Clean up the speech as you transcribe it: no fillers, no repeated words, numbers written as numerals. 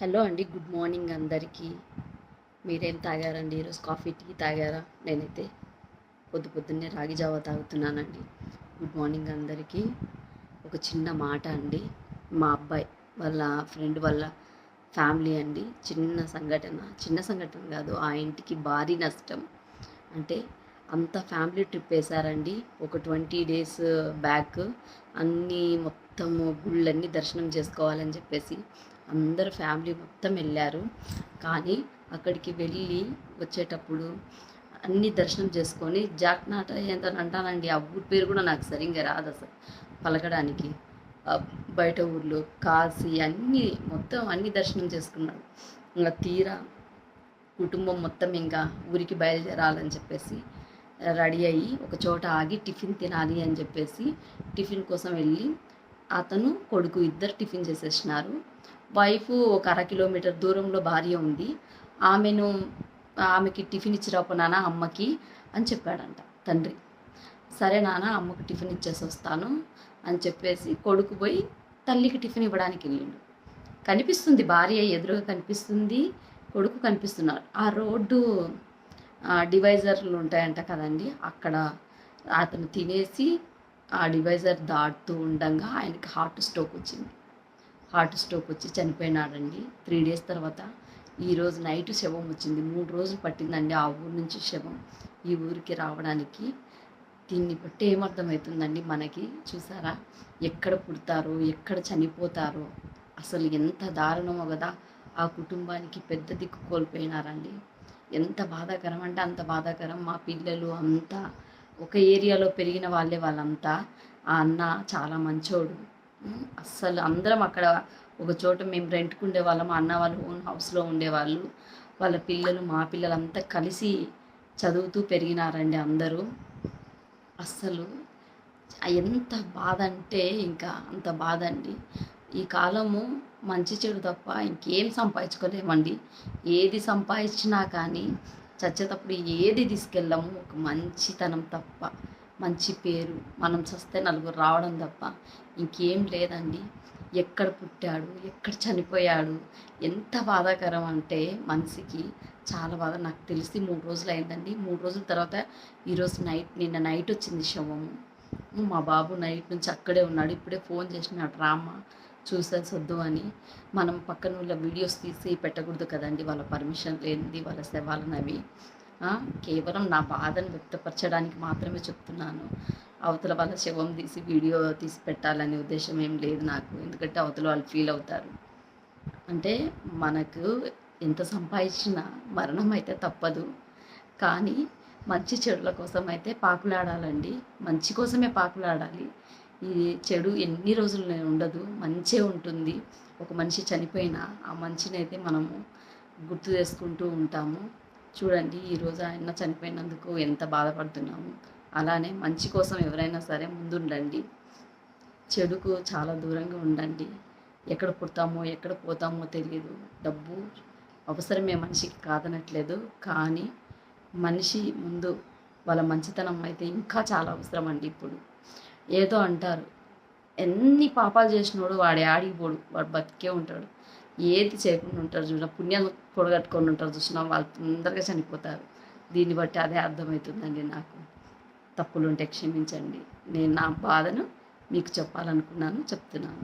Hello అండి, good morning అందరికీ. మీరేం తాగారండి? ఈరోజు కాఫీ, టీ తాగారా? నేనైతే పొద్దున్నే రాగి జావా తాగుతున్నానండి. గుడ్ మార్నింగ్ అందరికీ. ఒక చిన్న మాట అండి, మా అబ్బాయి వాళ్ళ ఫ్రెండ్ వాళ్ళ ఫ్యామిలీ అండి. చిన్న సంఘటన కాదు, ఆ ఇంటికి భారీ నష్టం. అంటే అంత ఫ్యామిలీ ట్రిప్ వేశారండి ఒక 20 days బ్యాక్. మొత్తము గుళ్ళన్నీ దర్శనం చేసుకోవాలని చెప్పేసి అందరు ఫ్యామిలీ మొత్తం వెళ్ళారు. కానీ అక్కడికి వెళ్ళి వచ్చేటప్పుడు అన్ని దర్శనం చేసుకొని జాక్నాట ఏంటో అంటానండి, ఆ ఊరి పేరు కూడా నాకు సరిగ్గా రాదు అసలు పలకడానికి. బయట ఊర్లు కాశీ మొత్తం అన్ని దర్శనం చేసుకున్నాడు. ఇంకా తీరా కుటుంబం మొత్తం ఇంకా ఊరికి బయలుదేరాలని చెప్పేసి రెడీ అయ్యి ఒక చోట ఆగి టిఫిన్ తినాలి అని చెప్పేసి టిఫిన్ కోసం వెళ్ళి అతను కొడుకు ఇద్దరు టిఫిన్ చేసేసినారు. వైఫ్ ఒక 1/2 kilometer దూరంలో భార్య ఉంది. ఆమెకి టిఫిన్ ఇచ్చిరాపో నాన్న అమ్మకి అని చెప్పాడంట తండ్రి. సరే నాన్న, అమ్మకు టిఫిన్ ఇచ్చేసి వస్తాను అని చెప్పేసి కొడుకు పోయి తల్లికి టిఫిన్ ఇవ్వడానికి వెళ్ళిండు. కనిపిస్తుంది భార్య ఎదురుగా కనిపిస్తుంది, కొడుకు కనిపిస్తున్నారు. ఆ రోడ్డు డివైజర్లు ఉంటాయంట కదండి, అక్కడ అతను తినేసి ఆ డివైజర్ దాటుతూ ఉండగా ఆయనకి హార్ట్ స్ట్రోక్ వచ్చి చనిపోయినాడండి. 3 days తర్వాత ఈరోజు నైట్ శవం వచ్చింది. 3 రోజులు పట్టిందండి ఆ ఊరు నుంచి శవం ఈ ఊరికి రావడానికి. దీన్ని బట్టి ఏమర్థమవుతుందండి మనకి? చూసారా, ఎక్కడ పుడతారో ఎక్కడ చనిపోతారో, అసలు ఎంత దారుణమో కదా. ఆ కుటుంబానికి పెద్ద దిక్కు కోల్పోయినారండి. ఎంత బాధాకరం అంటే అంత బాధాకరం. మా పిల్లలు అంతా ఒక ఏరియాలో పెరిగిన వాళ్ళంతా. ఆ అన్న చాలా మంచోడు. అస్సలు అందరం అక్కడ ఒక చోట మేము రెంట్కు ఉండేవాళ్ళం, అన్న వాళ్ళు ఓన్ హౌస్లో ఉండేవాళ్ళు. వాళ్ళ పిల్లలు మా పిల్లలంతా కలిసి చదువుతూ పెరిగినారండి అందరూ. అస్సలు ఎంత బాధ అంటే ఇంకా అంత బాధ అండి. ఈ కాలము మంచి చెడు తప్ప ఇంకేం సంపాదించుకోలేమండి. ఏది సంపాదించినా కానీ చచ్చేటప్పుడు ఏది తీసుకెళ్ళాము, ఒక మంచితనం తప్ప, మంచి పేరు, మనం చస్తే నలుగురు రావడం తప్ప ఇంకేం లేదండి. ఎక్కడ పుట్టాడు, ఎక్కడ చనిపోయాడు, ఎంత బాధాకరం అంటే మనిషికి చాలా బాధ. నాకు తెలిసి 3 రోజులు అయిందండి. 3 రోజుల తర్వాత నిన్న నైట్ వచ్చింది శవము. మా బాబు నైట్ నుంచి అక్కడే ఉన్నాడు. ఇప్పుడే ఫోన్ చేసినాడు, రామ్మ చూసేసొద్దు అని. మనం పక్కన వాళ్ళ వీడియోస్ తీసి పెట్టకూడదు కదండి, వాళ్ళ పర్మిషన్ లేనిది వాళ్ళ శవాలను అవి. కేవలం నా బాధను వ్యక్తపరచడానికి మాత్రమే చెప్తున్నాను. అవతల వాళ్ళ శవం తీసి వీడియో తీసి పెట్టాలనే ఉద్దేశం ఏం లేదు నాకు. ఎందుకంటే అవతల వాళ్ళు ఫీల్ అవుతారు. అంటే మనకు ఎంత సంపాదించినా మరణం అయితే తప్పదు. కానీ మంచి చెడుల కోసం అయితే పాకులాడాలండి. మంచి కోసమే పాకులాడాలి. ఈ చెడు ఎన్ని రోజులు ఉండదు, మంచే ఉంటుంది. ఒక మనిషి చనిపోయినా ఆ మంచిని అయితే మనము గుర్తు చేసుకుంటూ ఉంటాము. చూడండి, ఈరోజు ఆయన చనిపోయినందుకు ఎంత బాధపడుతున్నాము. అలానే మంచి కోసం ఎవరైనా సరే ముందుండండి, చెడుకు చాలా దూరంగా ఉండండి. ఎక్కడ పుడతామో ఎక్కడ పోతామో తెలియదు. డబ్బు అవసరమే మనిషికి, కాదనట్లేదు. కానీ మనిషి ముందు వాళ్ళ మంచితనం అయితే ఇంకా చాలా అవసరం అండి. ఇప్పుడు ఏదో అంటారు, ఎన్ని పాపాలు చేసినోడు వాడు ఆడికి పోడు, వాడు బతికే ఉంటాడు. ఏది చేయకుండా ఉంటారు చూడ, పుణ్యం పొడగట్టుకొని ఉంటారు చూసినా, వాళ్ళు తొందరగా చనిపోతారు. దీన్ని బట్టి అదే అర్థమవుతుందండి నాకు. తప్పులుంటే క్షమించండి. నేను నా బాధను మీకు చెప్పాలనుకున్నాను, చెప్తున్నాను.